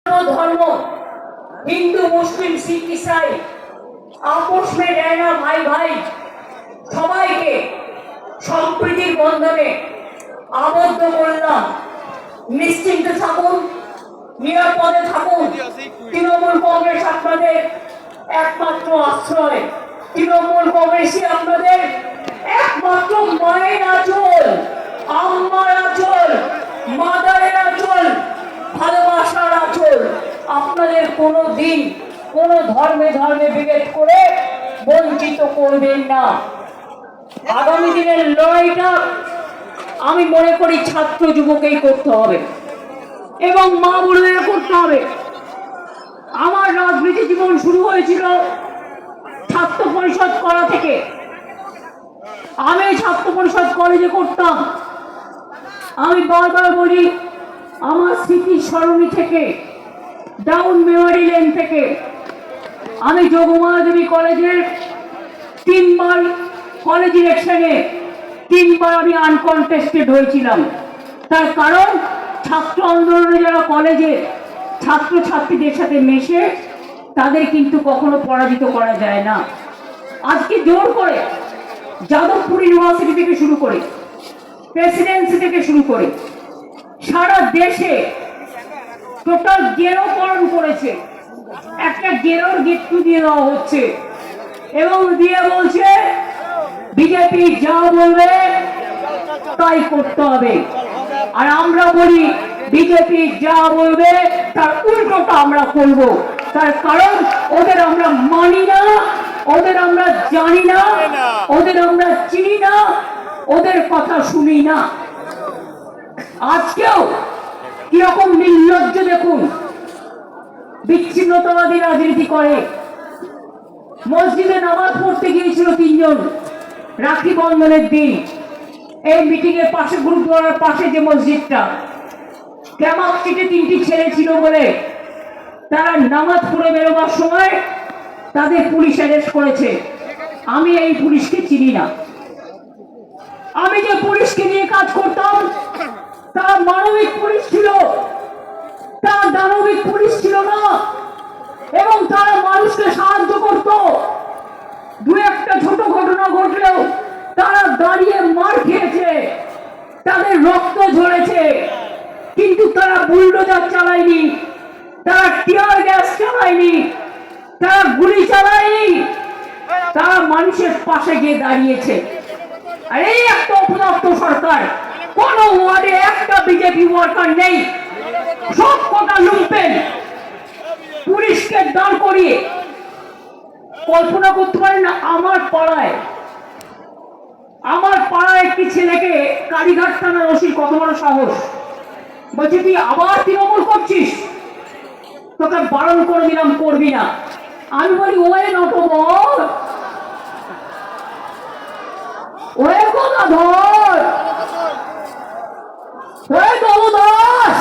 धर्म हिंदू मुस्लिम सिख ईसाई आपस में रहना भाई भाई सबाई के सम्प्रीतिर बंधने आबद्ध करलाम। निश्चिंत थाकुन, निरापदे थाकुन। तृणमूल कांग्रेस आपनादेर एकमात्र आश्रय। तृणमूल कांग्रेसई आपनादेर एकमात्र माয়ের আঁচল, আম্মার আঁচল, মাদারের আঁচল, ভালোবাসার আঁচল। আপনাদের কোনো দিন কোনো ধর্মে ধর্মে বিভেদ করে বঞ্চিত করবেন না। আগামী দিনের লড়াইটা আমি মনে করি ছাত্র যুবকেই করতে হবে এবং মা বোনেরা করতে হবে। আমার রাজনীতি জীবন শুরু হয়েছিল ছাত্র পরিষদ করা থেকে। আমি ছাত্র পরিষদ কলেজে করতাম। আমি বারবার বলি, আমার স্মৃতির সরণি থেকে ডাউন মেমোরি লেন থেকে আমি যোগমায়া দেবী কলেজের 3 বার কলেজ ইলেকশনে 3 বার আমি আনকনটেস্টেড হয়েছিলাম। তার কারণ ছাত্র আন্দোলনে যারা কলেজে ছাত্র ছাত্রীদের সাথে মেশে তাদের কিন্তু কখনো পরাজিত করা যায় না। আজকে জোর করে যাদবপুর ইউনিভার্সিটি থেকে শুরু করে প্রেসিডেন্সি থেকে শুরু করে সারা দেশে টোটাল গেরোকরণ করেছে। একটা গেরোর গিফট দিয়ে দেওয়া হচ্ছে এবং দিয়ে বলছে বিজেপি যা বলবে তাই করতে হবে। আর আমরা বলি বিজেপি যা বলবে তার উল্টোটা আমরা করব। তার কারণ ওদের আমরা মানি না, ওদের আমরা জানি না, ওদের আমরা চিনি না, ওদের কথা শুনি না। আজকেও কিরকম নির্লজ্জ দেখুন, বিচ্ছিন্নতাবাদী রাজনীতি করে। মসজিদে নামাজ পড়তে গিয়েছিল 3 জন রাখি বন্ধনের দিন। এই মিটিং এর পাশে গুরুদ্বারার পাশে যে মসজিদটা, ক্যামাক স্ট্রিটে 3টি ছেলে ছিল বলে তারা নামাজ পড়ে বেরোবার সময় তাদের পুলিশ অ্যারেস্ট করেছে। আমি এই পুলিশকে চিনি না। আমি যে পুলিশকে নিয়ে কাজ করতাম তারা মানবিক পুলিশ ছিল, তারা দানবিক পুলিশ ছিল না এবং তারা মানুষকে সাহায্য করত। 2-1টা ছোট ঘটনা ঘটলেও তারা দাঁড়িয়ে মার খেয়েছে, তাদের রক্ত ঝরেছে, কিন্তু তারা বুলডোজার চালায়নি, তারা টিয়ার গ্যাস চালায়নি, তারা গুলি চালায়নি, তারা মানুষের পাশে গিয়ে দাঁড়িয়েছে। আর এই একটা অপদার্থ সরকার, কোন ওয়ার্ডে একটা বিজেপি ওয়ার্কার নেই, সব কটা লুম্পেন। পুলিশকে দাঁড় করিয়ে কল্পনা করতে পারেন না, আমার পাড়ায় একটি ছেলেকে কালীঘাট থানার ওসি কত বড় সাহস, বলছে তুই আবার তৃণমূল করছিস, তোকে বারণ করে দিলাম করবি না। আমি বলি way Natwar, way Gadadhar, way দলদাস,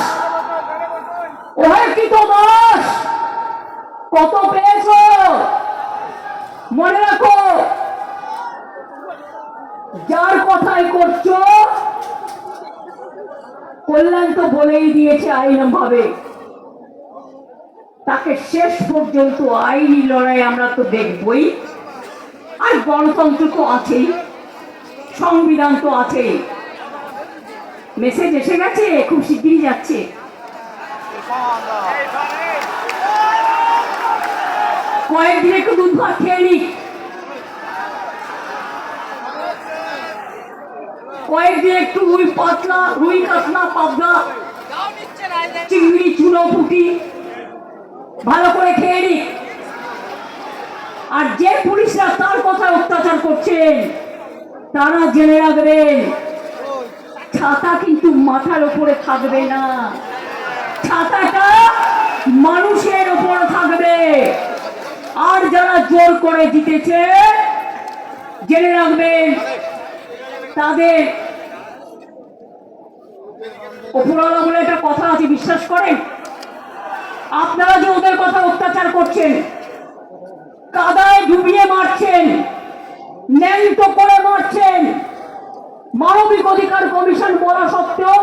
ওহে কৃতদাস, কত পেয়েছ মনে রাখো। যার কথাই করছো কল্যাণ তো বলেই দিয়েছে আইন ভাবে, তাকে শেষ পর্যন্ত আইনি লড়াই আমরা তো দেখবই। আর গণতন্ত্র তো আছেই, সংবিধান তো আছেই। মেসেজ এসে গেছে, খুব শিগগিরই যাচ্ছে। কয়েকদিন একটু দুধ ভাত খেয়ে নিক, কয়েকদিন একটু রুই কাতলা পাবদা চিংড়ি চুনো পুঁটি ভালো করে খেয়ে নিক। আর যে পুলিশরা তার কথা অত্যাচার করছেন তারা জেনে রাখবেন, ছাতা কিন্তু মাথার উপরে থাকবে না, ছাতাটা মানুষের উপর থাকবে। আর যারা জোর করে জিতেছে জেনে রাখবেন তাদের উপরওয়ালা বলে একটা কথা আছে, বিশ্বাস করেন? আপনারা যে ওদের কথা অত্যাচার করছেন, কাদায় ডুবিয়ে মারছেন, ন্যাংটো করে মারছেন, মানবিক অধিকার কমিশন বলা সত্ত্বেও,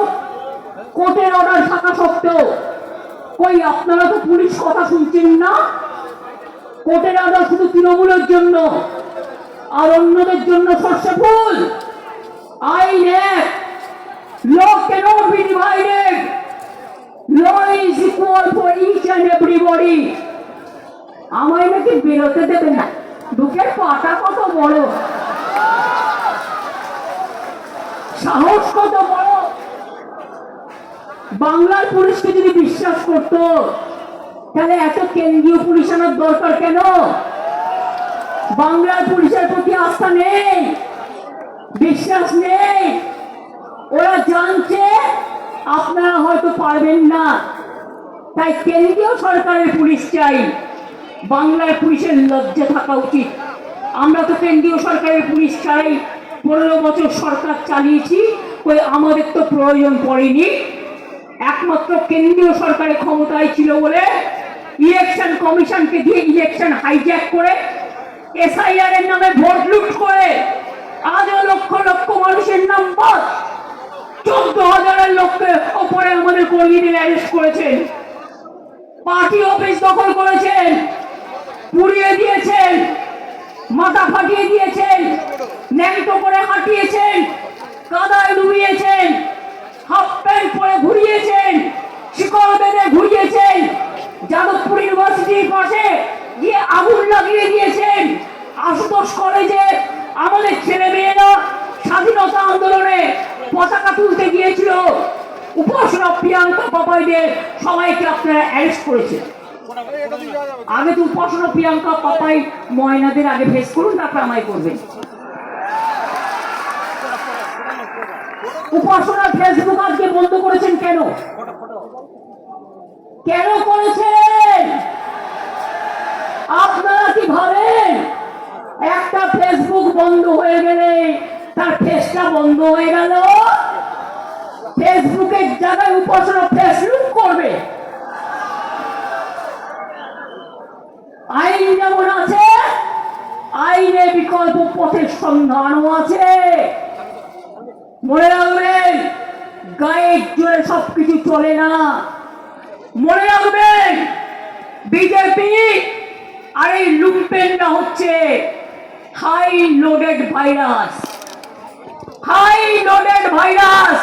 কোর্টের অর্ডার থাকা সত্ত্বেও কই আপনারা তো পুলিশ কথা শুনছেন না? কোর্টের আদালত শুধু তৃণমূলের জন্য আর অন্যদের জন্য সর্ষে ফুল। আইন এক, law cannot be divided, law is equal for each and everybody। আমায় নাকি বেরোতে দেবে না, ঢুকে পাটা কত বড়, সাহস কত বড়। বাংলার পুলিশকে যদি বিশ্বাস করতো তাহলে এত কেন্দ্রীয় পুলিশ আনার দরকার কেন? বাংলার পুলিশের প্রতি আস্থা নেই, বিশ্বাস নেই। ওরা জানছে আপনারা হয়তো পারবেন না, তাই কেন্দ্রীয় সরকারের পুলিশ চাই। বাংলার পুলিশের লজ্জা থাকা উচিত। আমরা তো কেন্দ্রীয় সরকারের পুলিশ চাই, 15 বছর সরকার চালিয়েছি, ওই আমাদের তো প্রয়োজন পড়েনি। একমাত্র কেন্দ্রীয় সরকারের ক্ষমতায় ছিল বলে ইলেকশন কমিশনকে দিয়ে ইলেকশন হাইজ্যাক করে, এসআইআর এর নামে ভোট লুট করে আজও লক্ষ লক্ষ মানুষের নাম বাদ, 14,000 লোকের ওপরে আমাদের কর্মীদের অ্যারেস্ট করেছেন, পার্টি অফিস দখল করেছেন, পুড়িয়ে দিয়েছেন, মাথা ফাটিয়ে দিয়েছেন, ন্যাংটো করে হাঁটিয়েছেন, কাদায় ডুবিয়েছেন, হাফ প্যান্ট পরে ঘুরিয়েছেন, শিকল বেঁধে ঘুরিয়েছেন, যাদবপুর ইউনিভার্সিটির পাশে গিয়ে আগুন লাগিয়ে দিয়েছেন, আশুতোষ কলেজে আমাদের ছেলে মেয়েরা স্বাধীনতা আন্দোলনে পতাকা তুলতে গিয়েছিল, উপাসনা প্রিয়াঙ্কা পাপাইদের সবাইকে আপনারা অ্যারেস্ট করেছেন। আগে তো উপাসনা প্রিয়াঙ্কা পাপাই ময়নাদের আগে ফেস করুন, তারপর আমায় করবেন। উপাসনার ফেসবুক আজকে বন্ধ করেছেন কেন? কেন করেছেন? আপনারা কি ভাবেন একটা ফেসবুক বন্ধ হয়ে গেলে তার ফেসটা বন্ধ হয়ে গেল? ফেসবুকের জায়গায় উপাসনা ফেসবুক করবে। আইন যেমন আছে, আইনে বিকল্প পথের সন্ধানও আছে। মনে রাখবেন, গায়ের জোরে সবকিছু চলে না। মনে রাখবেন, বিজেপি আর এই লুম্পেনটা হচ্ছে high loaded virus, high loaded virus,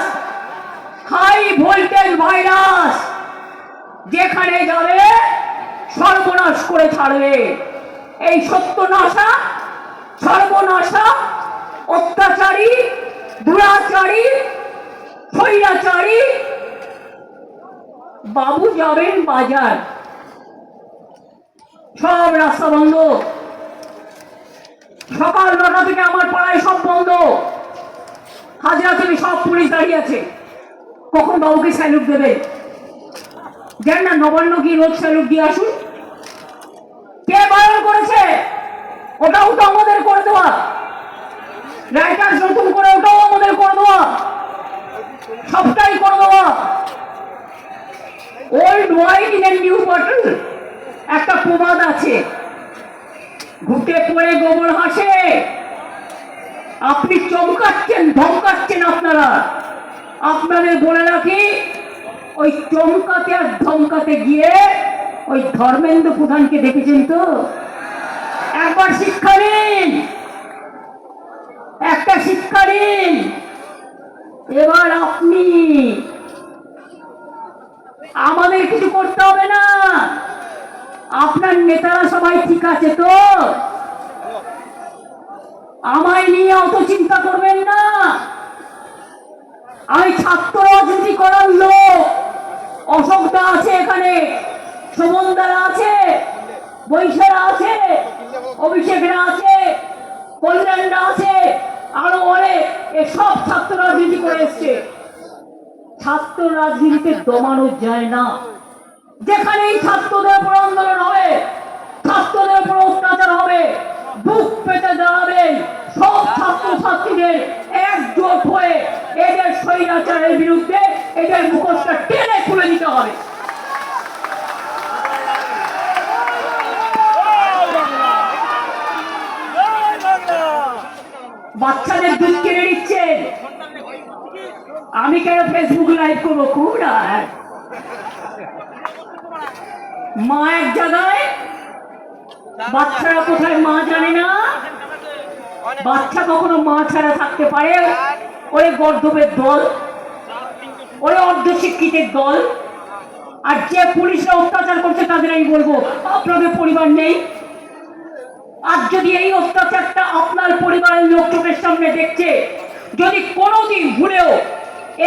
high voltage virus. যেখানে যাবে সর্বনাশ করে ছাড়বে। এই সত্যনাশা, সর্বনাশা, অত্যাচারী, দুরাচারী, স্বৈরাচারী বাবু যাবেন বাজার, সব রাস্তা বন্ধ। সকাল 9টা থেকে আমার পাড়ায় সব বন্ধ, হাজরা থেকে সব পুলিশ দাঁড়িয়ে আছে। কখন বাবুকে স্যালুট দেবে? যান না, নবান্ন গিয়ে রোজ স্যালুট দিয়ে আসুন। কে বারণ করেছে? ওটাও তো আমাদের করে দেওয়া, রাইটার্স নতুন করে ওটাও আমাদের করে দেওয়া, সবটাই করে দেওয়া। Old wine in a new bottle, একটা প্রবাদ আছে, ঘুটে পড়ে গোবর হাসে। আপনি চমকাচ্ছেন, ধমকাচ্ছেন। আপনাদের বলে রাখি, ওই চমকাতে আর ধমকাতে গিয়ে ওই ধর্মেন্দ্র প্রধানকে দেখেছেন তো? একবার শিক্ষা নিন, একটা শিক্ষা নিন। এবার আপনি, আমাদের কিছু করতে হবে না। আপনার নেতারা সবাই ঠিক আছে তো? আমায় নিয়ে অত চিন্তা করবেন না। আমি ছাত্র রাজনীতি করার লোক। অশোকদা আছে এখানে, সুমনদারা আছে, বৈশারা আছে, অভিষেকরা আছে, কল্যাণরা আছে, আরো অনেক। এসব ছাত্র রাজনীতি করে এসছে। ছাত্র রাজনীতিতে দমানো যায় না। যেখানেই ছাত্রদের উপর আন্দোলন হবে, ছাত্রদের উপর অত্যাচার হবে, বুক পেতে দাঁড়াবেন সব ছাত্র ছাত্রীদের একজোট হয়ে এদের স্বৈরাচারের বিরুদ্ধে এদের মুখোশটা টেনে খুলে দিতে হবে। বাচ্চাদের দুধ কিনে দিচ্ছেন, আমি কেন ফেসবুক লাইভ করবো? খুব না, মা এক জায়গায়, বাচ্চারা কোথায় মা জানে না। বাচ্চা কখনো মা ছাড়া থাকতে পারে? ওরে গর্দবের দল, ওরে অর্ধশিক্ষিতের দল। আর যে পুলিশরা অত্যাচার করছে তাদের আমি বলবো, আপনাদের পরিবার নেই? আর যদি এই অত্যাচারটা আপনার পরিবারের লোক চোখের সামনে দেখছে, যদি কোনোদিন ভুলেও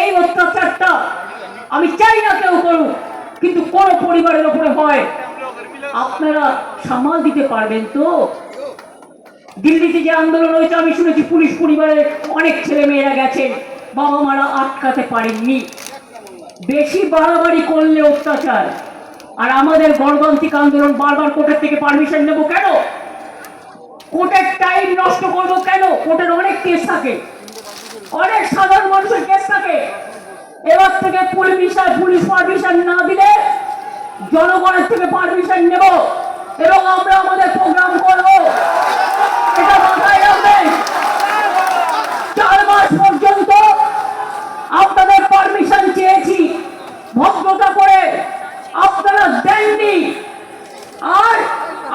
এই অত্যাচারটা, আমি চাই না কেউ করুক, কিন্তু কোন পরিবারের উপরে হয়, আপনারা সামাল দিতে পারবেন তো? দিল্লিতে যে আন্দোলন হয়েছে আমি শুনেছি পুলিশ পরিবারে অনেক ছেলে মেয়েরা গেছেন, বাবা মারা আটকাতে পারেননি। বেশি বাড়াবাড়ি করলে অত্যাচার। আর আমাদের গণতান্ত্রিক আন্দোলন বারবার কোর্টের থেকে পারমিশন নেব কেন? কোর্টের টাইম নষ্ট করবো কেন? কোর্টের অনেক কেস থাকে, অনেক সাধারণ মানুষের কেস থাকে। এবার থেকে পুলিশ পারমিশন না দিলে জনগণের থেকে পারমিশন নেব এবং আমরা আমাদের প্রোগ্রাম করব। এটা মাথায় রাখবেন। 4 মাস পর্যন্ত আপনাদের পারমিশন চেয়েছি, ভদ্রতা করে আপনারা দেননি। আর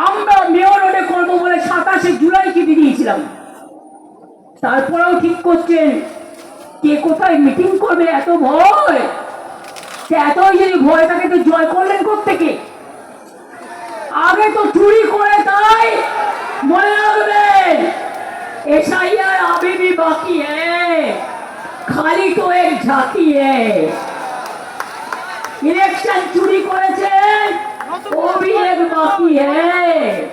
আমরা মেয়র রোডে করবো বলে 27শে জুলাই চিঠি দিয়েছিলাম। তারপরেও ঠিক করছেন কে কোথায় মিটিং করবে। এত ভয়, এতই যদি ভয় থাকে তো জয় করলেন কোত্থেকে? আগে তো চুরি করে, তাই মনে রাখবেন एसआईआर अभी भी बाकी है, खाली तो एक झांकी है। इलेक्शन चुरी করেছেন, वो भी एक बाकी है।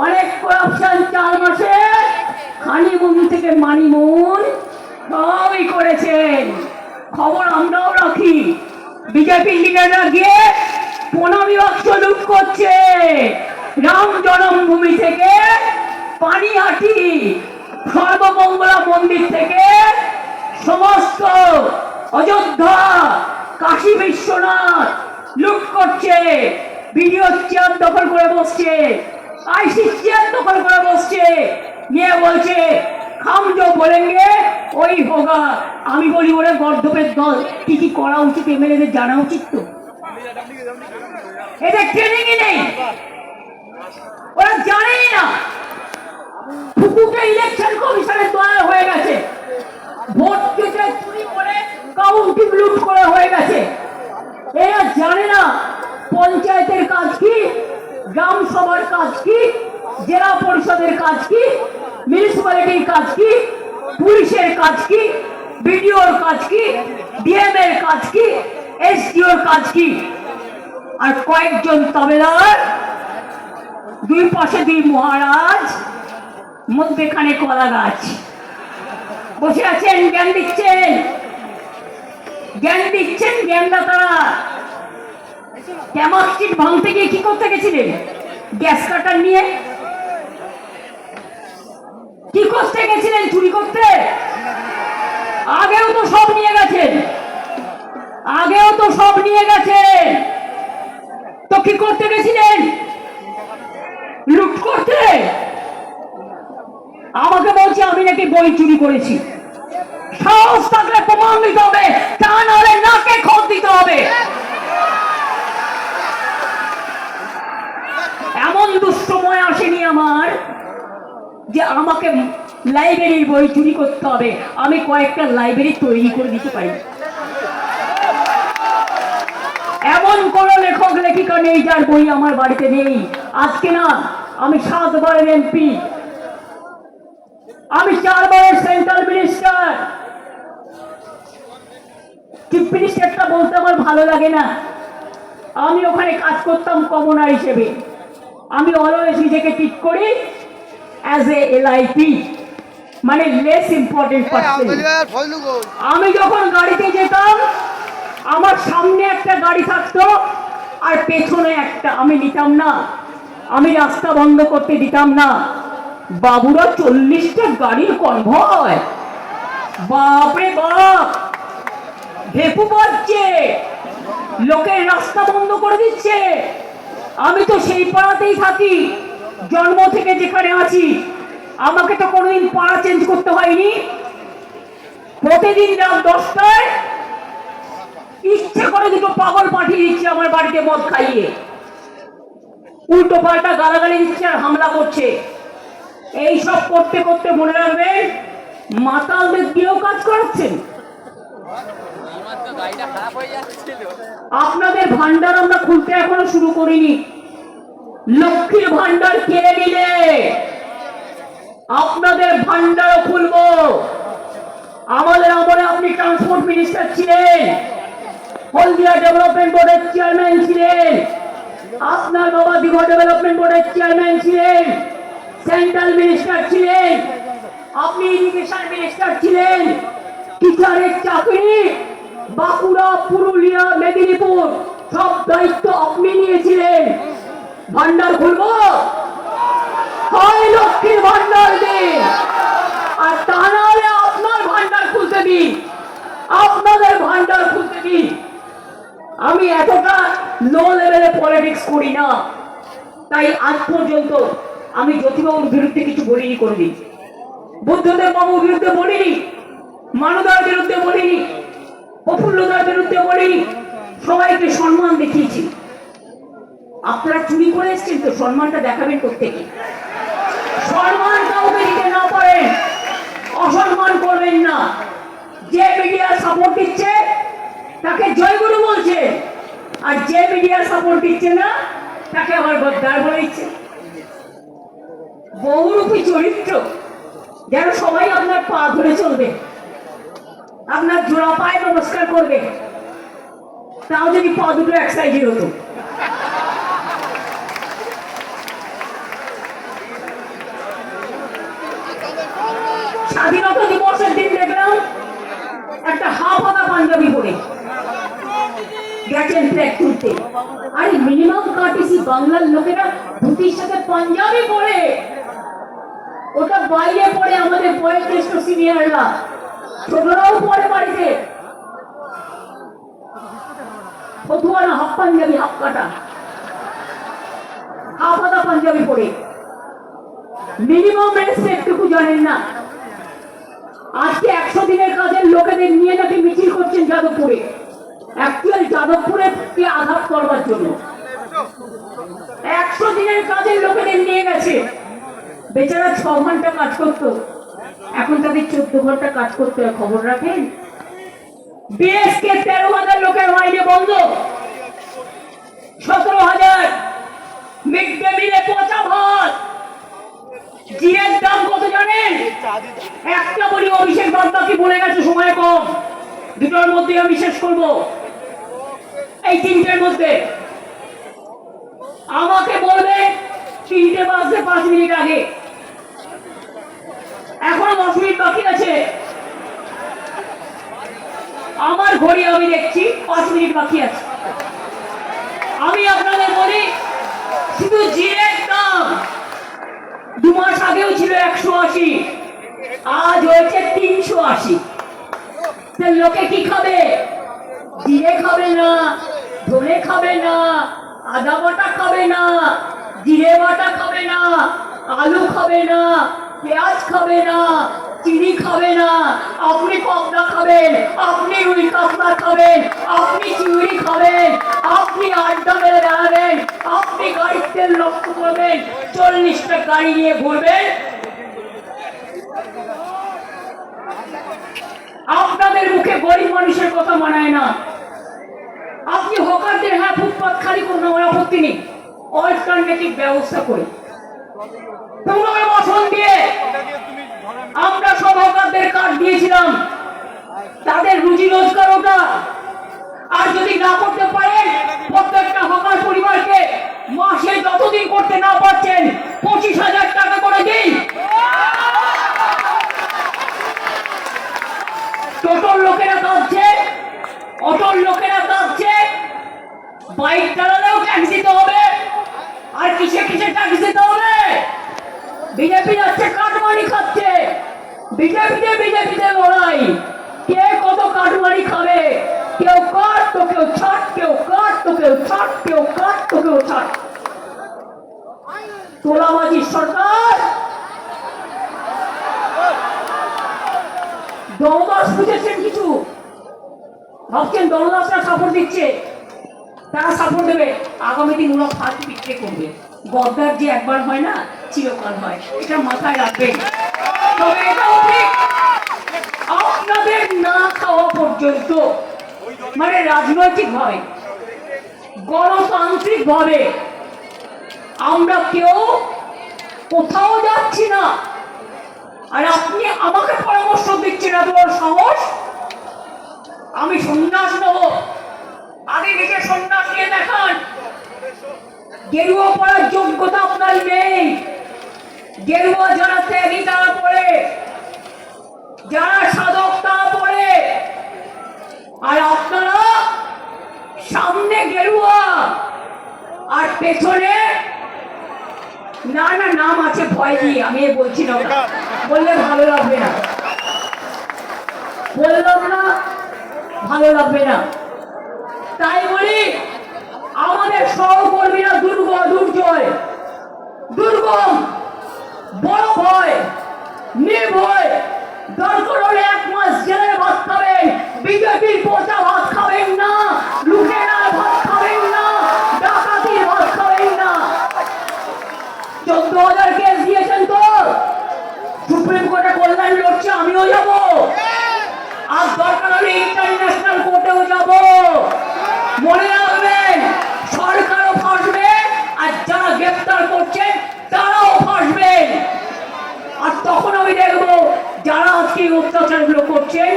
অনেক করাপশন 4 মাসে হানিমুন থেকে মানিমুন সবই করেছেন। খবর আমরাও রাখি। বিজেপি লিডাররা গিয়ে প্রণামী বাক্স লুট করছে। রাম জন্মভূমি থেকে পানিহাটি সর্বমঙ্গলা মন্দির থেকে সমস্ত অযোধ্যা, কাশী বিশ্বনাথ লুট করছে। ভিডিও চেয়ার দখল করে বসছে, আইসি চেয়ার দখল করে বসছে, নিয়ে বলছে हम जो बोलेंगे वही होगा। আমি বলি ওরে গর্দপের দল, কি কি করা উচিত এমএলএদের জানা উচিত তো। এদের ট্রেনিংই নেই, ওরা জানেই না। ফুকুকে ইলেকশন কমিশনের দয়া হয়ে গেছে, ভোট কেটে চুরি করে কাউন্টিং লুট করে হয়ে গেছে। এরা জানে না পঞ্চায়েতের কাজ কি, গ্রাম সভার কাজ কি, জেলা পরিষদের কাজ কি, মিউনিসিপ্যালিটির কাজ কি, পুলিশের কাজ কি, বিডিওর কাজ কি, ডিএম এর কাজ কি, এসডিওর কাজ কি। আর কয়েকজন তবেদার, দুই পাশে 2 মহারাজ, মধ্যেখানে কলা গাছ বসে আছেন, জ্ঞান দিচ্ছেন, জ্ঞানদাতারা। ক্যামাক স্ট্রিট ভাঙতে গিয়ে কি করতে গেছিলেন? গ্যাস কাটার নিয়ে কি করতে গেছিলেন? চুরি করতে। আগেও তো সব নিয়ে গেছেন, তো কি করতে গেছিলেন? লুট করতে। আমাকে বলছে আমি নাকি বই চুরি করেছি। সাহস থাকলে প্রমাণ দিতে হবে, তা নাহলে নাকে খত দিতে হবে। এমন দুঃসময় আসেনি আমার যে আমাকে লাইব্রেরির বই চুরি করতে হবে। আমি কয়েকটা লাইব্রেরি তৈরি করে দিতে পারি। এমন কোন লেখক লেখিকা নেই যার বই আমার বাড়িতে নেই। আজকে না, আমি 7 বারের এমপি, আমি 4 বারের সেন্ট্রাল মিনিস্টার। চিফ মিনিস্টারটা বলতে আমার ভালো লাগে না। আমি ওখানে কাজ করতাম কমনার হিসেবে। আমি অলওয়েজ নিজেকে ঠিক করি অ্যাজ এ এলআইপি, মানে লেস ইম্পর্টেন্ট পার্সন। আমি যখন গাড়িতে যেতাম, আমার সামনে একটা গাড়ি থাকতো আর পেছনে একটা। আমি নিতাম না, আমি রাস্তা বন্ধ করতে দিতাম না। বাবুরা 40টা গাড়ির কনভয়, বাপরে বাপ, ভেপু পাচ্ছে, লোকের রাস্তা বন্ধ করে দিচ্ছে। আমি তো সেই পাড়াতেই থাকি, জন্ম থেকে যেখানে আছি। আমাকে তো কোনোদিন পাড়া চেঞ্জ করতে হয়নি। প্রতিদিন রাত 10টায় ইচ্ছে করে 2 পাগল পাঠিয়ে দিচ্ছে আমার বাড়িতে মদ খাইয়ে। উল্টো পাল্টা গালাগালি দিচ্ছে আর হামলা করছে। এই সব করতে করতে মনে রাখবেন মাতালদের দিয়েও কাজ করাচ্ছেন। আপনাদের ভান্ডার আমরা খুলতে এখনো শুরু করিনি। লক্ষ্মীর ভান্ডার কেড়ে নিলে আপনাদের ভান্ডারও খুলবো। আমাদের আমলে আপনি ট্রান্সপোর্ট মিনিস্টার ছিলেন, হলদিয়া ডেভেলপমেন্ট বোর্ডের চেয়ারম্যান ছিলেন, আপনার বাবা দিঘা ডেভেলপমেন্ট বোর্ডের চেয়ারম্যান ছিলেন, সেন্ট্রাল মিনিস্টার ছিলেন, আপনি ইরিগেশন মিনিস্টার ছিলেন। টিচারের চাকরি বাঁকুড়া, পুরুলিয়া, মেদিনীপুর সব দায়িত্ব আপনি নিয়েছিলেন। ভান্ডার খুলবো, হয় লক্ষ্মীর ভান্ডার দিন, আর তা নাহলে আপনার ভান্ডার খুলতে দিন, আপনাদের ভান্ডার খুলতে দিন। আমি এতটা লো লেভেলে পলিটিক্স করি না, তাই আজ পর্যন্ত আমি জ্যোতিবাবুর বিরুদ্ধে কিছু বলিনি কোনদিন, বুদ্ধদেব বাবুর বিরুদ্ধে বলিনি, মানদার বিরুদ্ধে বলিনি, প্রফুল্লদার বিরুদ্ধে বলিনি, সবাইকে সম্মান দেখিয়েছি। আপনারা চুরি করে এসছেন তো সম্মানটা দেখাবেন কোত্থেকে? সম্মান কাউকে দিতে না পারেন অসম্মান করবেন না। যে মিডিয়া সাপোর্ট দিচ্ছে তাকে জয়গুরু বলছে, আর যে মিডিয়া সাপোর্ট দিচ্ছে না তাকে আবার গদ্দার বলে দিচ্ছে। বহুরূপী চরিত্র, যেন সবাই আপনার পা ধরে চলবে, আপনার জোড়া পায়ে নমস্কার করবে, তাও যদি পা দুটো এক সাইজের হতো। স্বাধীনতা দিবসের দিন দেখলাম একটা হাফ হাতা পাঞ্জাবি পরে গেছেন ফ্ল্যাগ তুলতে। আরে মিনিমাম কাটিসি বাংলার লোকেরা ধুতির সাথে পাঞ্জাবি পরে, ওটা বাইরে পড়ে আমাদের বয়োজ্যেষ্ঠ সিনিয়ররা, ছোটরাও পরে বাড়িতে ফতুয়া না হাফ পাঞ্জাবি, হাফ কাটা হাফ হাতা পাঞ্জাবি পরে। মিনিমাম রেসপেক্টটুকু জানেন না। আজকে 100 দিনের কাজের লোকেদের নিয়ে নাকি মিছিল করছেন যাদবপুরে, অ্যাকচুয়াল যাদবপুরকে আঘাত করবার জন্য। 100 দিনের কাজের লোকেদের নিয়ে গেছে, বেচারা 6 ঘন্টা কাজ করতো, এখন তাদের 14 ঘন্টা কাজ করতে হয়। খবর রাখেন? বিএসকে 13,000 লোকের মাইনে বন্ধ, 17,000 মিড ডে মিলে পচা ভাত। জিরের দাম কত জানেন? একটা বলি, অভিষেক বাদবাকি বলে গেছে, সময় কম, দুটোর মধ্যে আমি শেষ করব। এই 3টের মধ্যে আমাকে বলবে 3টে বাজতে 5 মিনিট আগে, এখন 10 মিনিট বাকি আছে। আমার ঘড়ি আমি দেখছি 5 মিনিট বাকি আছে। আমি আপনাদের বলি, শুধু জিরের দাম 2 মাস আগেও ছিল 180, আজ হয়েছে 380। লোকে কি খাবে? জিরে খাবে না, ধনে খাবে না, আদা বাটা খাবে না, জিরে বাটা খাবে না, আলু খাবে না, পেঁয়াজ খাবে না, চিনি খাবে না। আপনি পাবদা খাবেন, আপনি রুই কাতলা খাবেন, আপনি চিংড়ি খাবেন, আপনি আড্ডা মেরে বেড়াবেন, আপনি গাড়ির তেল লক্ষ্য করবেন, 40টা গাড়ি নিয়ে ঘুরবেন। আপনাদের মুখে গরিব মানুষের কথা মানায় না। আপনি হকারদের হ্যাঁ ফুটপাত খালি করুন, আমার আপত্তি নেই, অল্টারনেটিভ ব্যবস্থা করে পুনর্বাসন দিয়ে আমরা সব হকারদের কার্ড দিয়েছিলাম, তাদের রুজি রোজগার ওটা। আর যদি না করতে পারেন, প্রত্যেকটা হকার পরিবারকে মাসে যতদিন করতে না পারছেন 25,000 টাকা করে দিন। টোটোর লোকেরা কাঁদছে, অটোর লোকেরা কাঁদছে, বাইক চালালেও ট্যাক্স দিতে হবে, আর কিসে কিসে ট্যাক্স দিতে হবে? বিজেপি যাচ্ছে কাটমানি খাচ্ছে, বিজেপিতে লড়াই, কে কত কাটমানি খাবে? কেউ কাট তো কেউ ছাট, কেউ কাট তো কেউ ছাট, কেউ কাট তো কেউ ছাট। তোলাবাজির সরকার। দলদাস বুঝেছেন কিছু? ভাবছেন দলদাসরা সাপোর্ট দিচ্ছে, তারা সাপোর্ট দেবে, আগামী দিন ওরা ফার্স্ট বিক্রি করবে। গদ্দার যে একবার হয় না, চিরকাল হয়, এটা মাথায় রাখবেন। তবে এটাও ঠিক, আপনাদের না খাওয়া পর্যন্ত, মানে রাজনৈতিক ভাবে, গণতান্ত্রিক ভাবে আমরা কেউ কোথাও যাচ্ছি না। আর আপনি আমাকে পরামর্শ দিচ্ছেন এত বড় সাহস? আমি সন্ন্যাস নেব, আগে নিজে সন্ন্যাস নিয়ে দেখান। গেরুয়া পড়ার যোগ্যতা আপনার নেই। গেরুয়া যারা ত্যাগী তারা পড়ে, যারা সাধক তারা পড়ে, আর আপনারা সামনে গেরুয়া আর পেছনে না না নাম আছে, ভয় দিয়ে আমি বলছি না, বললে ভালো লাগবে না, বললাম না ভালো লাগবে না। তাই বলি আমাদের সহকর্মীরা দুর্জয়, দুর্গম, বড় ভয়, নির্ভয়, দরকার হলে 1 মাস জেলে ভাত খাবেন, বিজেপির পচা ভাত খাবেন না, লুটেরার ভাত খাবেন না, ডাকাতির ভাত খাবেন না। 14,000 কেস দিয়েছেন তো, সুপ্রিম কোর্টে কল্যাণ লড়ছে, আমিও যাব, আর দরকার হলে ইন্টারন্যাশনাল কোর্টেও যাব। মনে রাখবেন, সরকারও ফাঁসবে, আর যারা গ্রেফতার করছেন তারাও ফাঁসবেন। আর তখন আমি দেখবো যারা আজকে অত্যাচারগুলো করছেন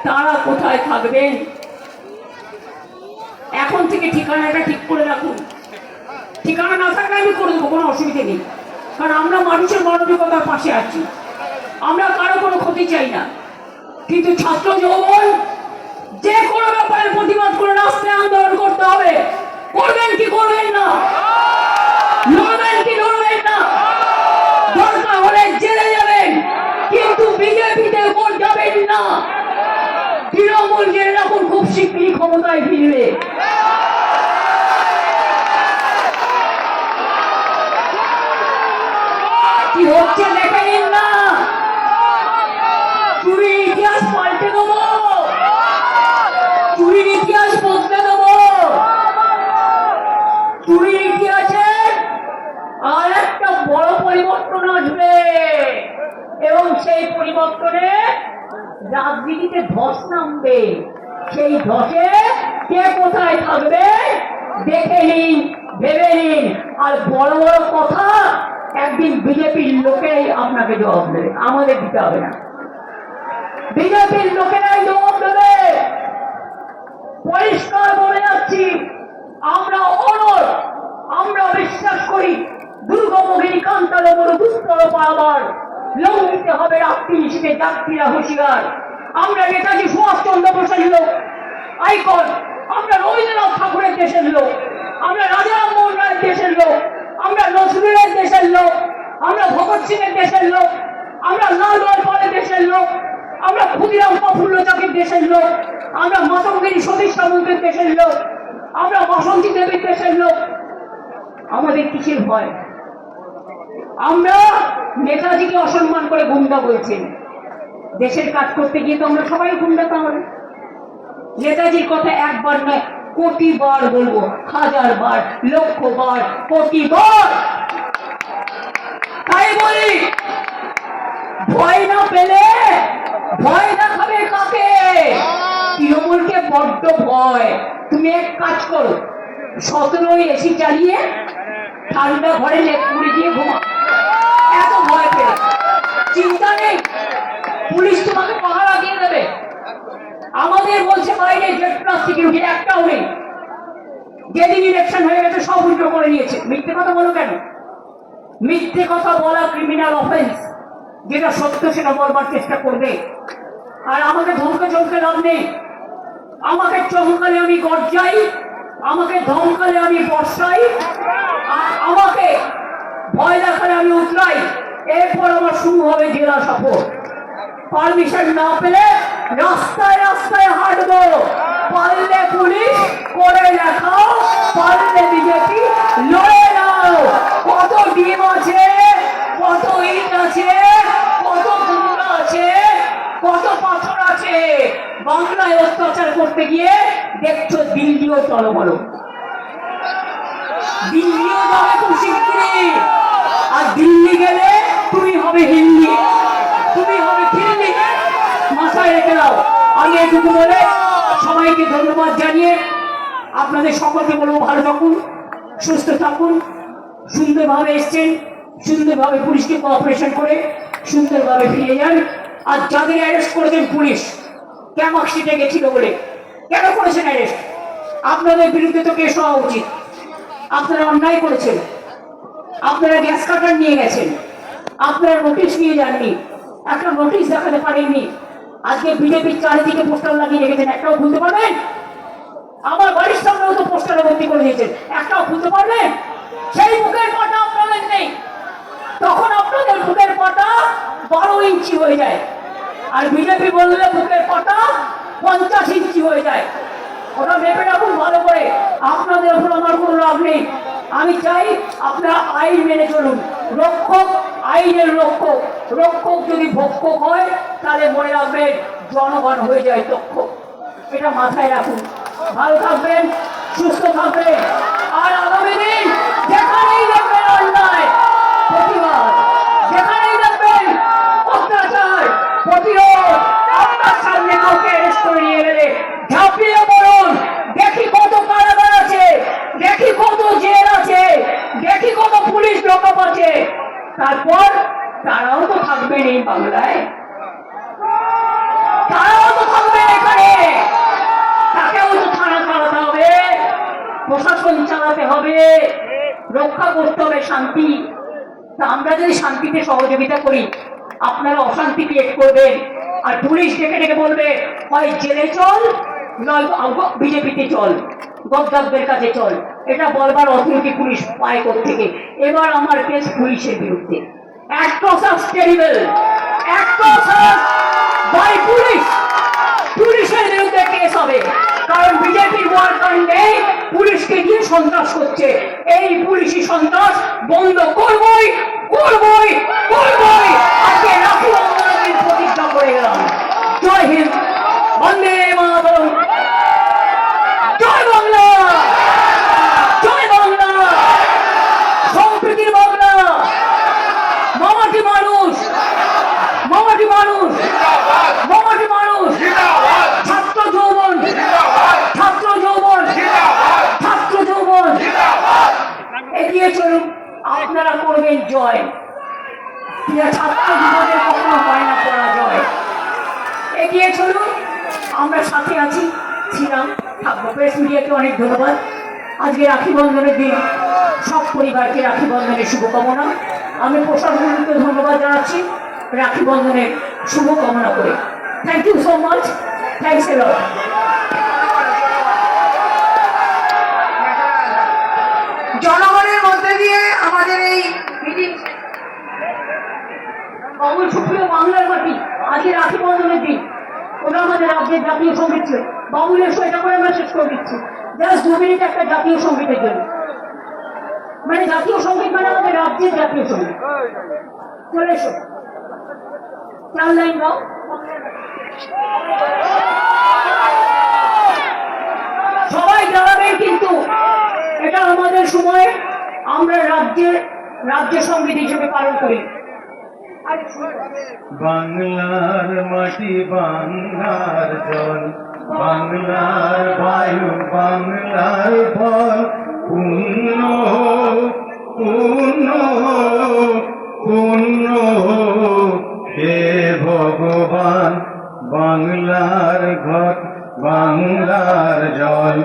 তারা কোথায় থাকবেন। এখন থেকে ঠিকানাটা ঠিক করে রাখুন। ঠিকানা না থাকলে আমি করে দেবো, কোনো অসুবিধা নেই, কারণ আমরা মানুষের মানবিকতার পাশে আছি, আমরা কারো কোনো ক্ষতি চাই না। কিন্তু ছাত্র যৌবন যে কোনো ব্যাপারে প্রতিবাদ করে রাস্তায় আন্দোলন করতে হবে। করবেন কি করবেন না? লড়বেন কি লড়বেন না? দরকার হলে জেলে যাবেন, কিন্তু বিজেপিতে ভোট যাবেন না। তৃণমূল জেলে রাখুন, খুব শীঘ্রই ক্ষমতায় ফিরবে। কি হচ্ছে দেখে নিন না, চুরির ইতিহাস পাল্টে দেবো, চুরির ইতিহাস বদলে দেবো। চুরির ইতিহাসে আর একটা বড় পরিবর্তন আসবে, এবং সেই পরিবর্তনে রাজনীতিতে ধস নামবে। সেই ধসে কে কোথায় থাকবে দেখে নিন, ভেবে নিন। আর বড় বড় কথা একদিন বিজেপির লোকেই আপনাকে জবাব দেবে, আমাদের দিতে হবে না। বিজেপির লোকেরাই জবাব দেবে। পরিষ্কার বলে যাচ্ছি, আমরা অনড়, আমরা বিশ্বাস করি দুর্গমগিরি কান্তালে বড় দুস্তর পারাবার, লঙ্ঘিতে হবে রাত্রি নিশীতে যাত্রীরা হুঁশিয়ার। আমরা নেতাজি সুভাষচন্দ্র বোসের লোক, আইকন, আমরা রবীন্দ্রনাথ ঠাকুরের দেশের লোক, আমরা রাজা রামমোহন রায়ের দেশের লোক, আমরা নজরুলের দেশের লোক, আমরা ভগৎ সিং এর দেশের লোক, আমরা লাল গোপালের দেশের লোক, আমরা ক্ষুদিরাম প্রফুল্ল চাকির দেশের লোক, আমরা মাতঙ্গিনী সতীশ সামন্তের দেশের লোক, আমরা বাসন্তী দেবীর দেশের লোক। আমাদের কিসের ভয়? আমরা নেতাজিকে অসম্মান করে গুন্ডা বলছেন, দেশের কাজ করতে গিয়ে তো আমরা সবাই গুন্ডা। তাহলে নেতাজির কথা একবার নয়, কোটি বার বলবো, 1000 বার, লক্ষ বার, কোটি বার। তাই বলি, ভয় না পেলে ভয় দেখাবে কাকে? তৃণমূলকে বড্ড ভয়। তুমি এক কাজ করো, 17 এসি চালিয়ে ঠান্ডা ঘরে লেপ মুড়ি দিয়ে ঘুমা, এত ভয় পেয়ে চিন্তা নেই, পুলিশ তোমাকে পাহারা দিয়ে দেবে। আমাদের বলছে বাইরে জেড প্লাস সিকিউরিটি একটাও নেই, যেদিন ইলেকশন হয়ে গেছে সব উল্টো করে নিয়েছে। মিথ্যে কথা বলো কেন? মিথ্যে কথা বলা ক্রিমিনাল অফেন্স, যেটা সত্য সেটা বলবার চেষ্টা করবে। আর আমাকে ধমকে চমকে লাভ নেই। আমাকে চমকালে আমি গর্জাই, আমাকে ধমকালে আমি বর্ষাই, আর আমাকে ভয় দেখালে আমি উতলাই। এরপর আমার শুরু হবে জেলা সফর। পারমিশন না পেলে রাস্তায় রাস্তায় হাঁটবো, পারলে পুলিশ করে দেখাও, পারলে বিজেপি লড়ে নাও। কত ডিম আছে, কত ইট আছে, কত কুমড়া আছে, কত পাথর আছে। বাংলায় অত্যাচার করতে গিয়ে দেখছো দিল্লিও টলমল, দিল্লি তুমিও যাবে খুব শিগগিরই। আর দিল্লি গেলে তুমি হবে হিন্দি, তুমি হবে দিল্লি, মাথায় রেখে দাও। আমি এটুকু বলে সবাইকে ধন্যবাদ জানিয়ে আপনাদের সকলকে বলবো ভালো থাকুন, সুস্থ থাকুন, সুন্দরভাবে এসছেন, সুন্দরভাবে পুলিশকে কোঅপারেশন করে সুন্দরভাবে ফিরে যান। আর যাদের অ্যারেস্ট করেছেন পুলিশ ক্যামাক্সিটে গেছিল বলে, কেন করেছেন অ্যারেস্ট? আপনাদের বিরুদ্ধে তো কেস হওয়া উচিত। আপনারা অন্যায় করেছেন, আপনারা গ্যাস কাটার নিয়ে গেছেন, আপনারা নোটিশ নিয়ে যাননি, একটা নোটিশ দেখাতে পারেননি। আজকে বিজেপির চারিদিকে পোস্টার লাগিয়ে রেখেছেন, একটাও খুলতে পারবেন? আমার বাড়ির সামনেও তো পোস্টারে ভর্তি করে দিয়েছেন, একটাও খুলতে পারবেন? সেই বুকের পাটা আপনাদের নেই। তখন আপনাদের বুকের পাটা 12 ইঞ্চি হয়ে যায়, আর বিজেপি বললে বুকের পাটা 50 ইঞ্চি হয়ে যায়। ওটা মেপে রাখুন ভালো করে। আপনাদের উপর আমার কোনো লাভ নেই। আমি চাই আপনারা আইন মেনে চলুন। রক্ষক আইনের রক্ষক, রক্ষক যদি ভক্ষক হয় তাহলে মনে রাখবেন জনগণ হয়ে যায় তক্ষক। এটা মাথায় রাখুন। ভালো থাকবেন, সুস্থ থাকবেন। আর আগামী দিন যেখানেই দেখবেন অন্যায় প্রতিবাদ, যেখানেই দেখবেন অত্যাচার প্রতিরোধ, আপনার সামনে কাউকে অ্যারেস্ট করে নিয়ে গেলে ঝাঁপিয়ে পড়ুন। দেখি কত কারাগার আছে, দেখি কত জেল আছে, দেখি কত পুলিশ লকআপ আছে। তারপর তারাও তো থাকবেন এই বাংলায়, তারাও তো থাকবেন এখানে। তাকেও তো থানা চালাতে হবে, প্রশাসন চালাতে হবে, রক্ষা করতে হবে শান্তি। তা আমরা যদি শান্তিতে সহযোগিতা করি, আপনারা অশান্তি ক্রিয়েট করবেন। আর পুলিশ ডেকে ডেকে বলবে হয় জেলে চল, নয় বিজেপিতে চল, গদ্দারদের কাছে চল। এটা বলবার অথরিটি পুলিশ পায় থেকে। এবার আমার কেস পুলিশের বিরুদ্ধে, অ্যাট্রোসাস টেরিবল, অ্যাট্রোসাস বাই পুলিশ, পুলিশের বিরুদ্ধে কেস হবে। কারণ বিজেপির ওয়ার্কার নেই, পুলিশকে দিয়ে সন্ত্রাস করছে। এই পুলিশি সন্ত্রাস বন্ধ করবই, করবই, করবই। আজকে রাখি বন্ধনের প্রতিজ্ঞা করে গেলাম। জয় হিন্দ, বন্দে মাতরম, জয় বাংলা, জয় বাংলা, সম্প্রীতির বাংলা, মামাটি মানুষ, মামাটি মানুষ, মামাটি মানুষ, ছাত্র যৌবন, ছাত্র যৌবন, ছাত্র যৌবন, এগিয়ে চলুন। আপনারা করবেন জয়। ছাত্র জীবনের কখনো হয় না পরাজয়। এগিয়ে চলুন, আমরা সাথে আছি, ছিলাম, থাকবো। প্রেস মিডিয়াকে অনেক ধন্যবাদ। আজকে রাখি বন্ধনের দিন, সব পরিবারকে রাখি বন্ধনের শুভকামনা। আমি প্রশাসনকে ধন্যবাদ জানাচ্ছি রাখি বন্ধনের শুভকামনা করে। Thank you so much, thanks a lot. জনগণের মধ্যে দিয়ে আমাদের এই মিটিং। বাবুল সুপ্রিয় বাংলার মাটি, আজকে রাখি বন্ধনের দিন। ওটা আমাদের রাজ্যের জাতীয় সঙ্গীত ছিল। বাবুল এসো, এটা করে আমরা শেষ করে দিচ্ছি। জাস্ট 2 মিনিট একটা জাতীয় সঙ্গীতের জন্য। মানে জাতীয় সঙ্গীত মানে আমাদের রাজ্যের জাতীয় সঙ্গীত। চলে এসো, 4 লাইন গাও। সবাই দাঁড়াবে কিন্তু, এটা আমাদের সময় আমরা রাজ্য সঙ্গীত হিসেবে পালন করি। বাংলার মাটি, বাংলার জল, বাংলার বায়ু, বাংলার ফল, পূর্ণ পূর্ণ পূর্ণ হে ভগবান। বাংলার ঘর, বাংলার জল,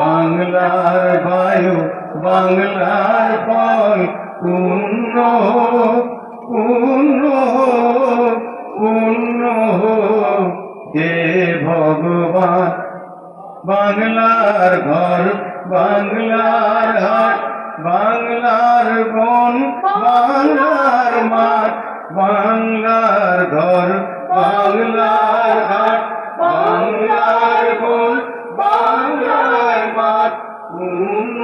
বাংলার বায়ু, বাংলার ফল, পূর্ণ পূর্ণ পূর্ণ হে ভগবান। বাংলার ঘর, বাংলার হাট, বাংলার বন, বাংলার মাঠ, বাংলার ঘর, বাংলার হাট, বাংলার বন, বাংলার মাঠ, পূর্ণ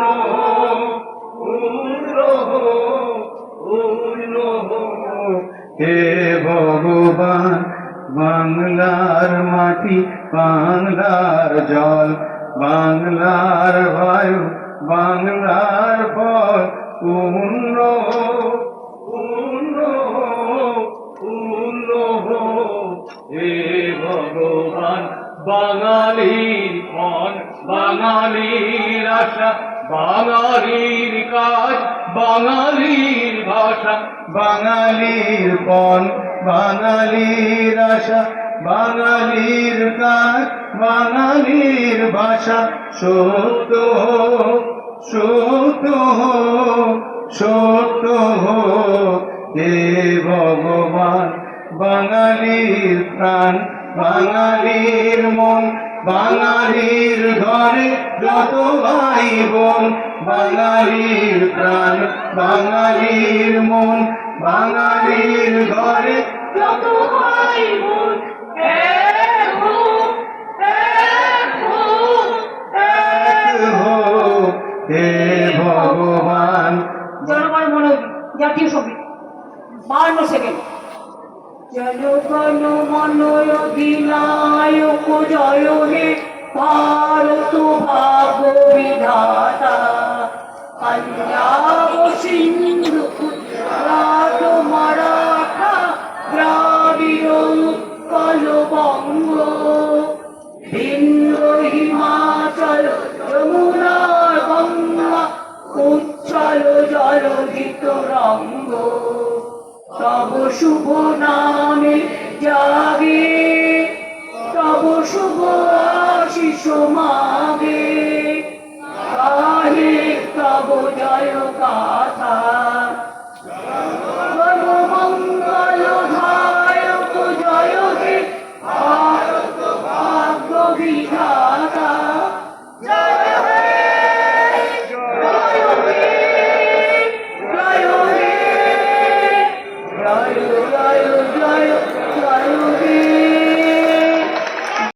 পূর্ণ পূর্ণ হে ভগবান। বাংলার মাটি, বাংলার জল, বাংলার বায়ু, বাংলার পর পূর্ণ পূর্ণ পূর্ণ হে ভগবান বাঙালির মন বাঙালির আশা বাঙালির কাজ বাঙালির ভাষা বাঙালির পণ বাঙালির আশা বাঙালির কাজ বাঙালির ভাষা সত্য সত্য সত্য হে ভগবান বাঙালির প্রাণ বাঙালির মন বাঙালির ঘরে যত ভাই বোন বাঙালির প্রাণ বাঙালির মন বাঙালির ঘরে যত ভাই বোন এক হোক, এক হোক, এক হোক হে ভগবান। জনগণ মনে জাতীয় সঙ্গীত 52 সেকেন্ড। জনগণ মন অধিনায়ক জয় হে ভারত ভাগ্য বিধাতা পাঞ্জাব সিন্ধু গুজরাট মারাঠা দ্রাবিড় উৎকল বঙ্গ বিন্ধ্য হিমাচল যমুনা গঙ্গা উচ্ছল জলধিত রঙ্গ তব শুভ নামে জাগে তব শুভ আশিস মাগে গাহে তব জয় গান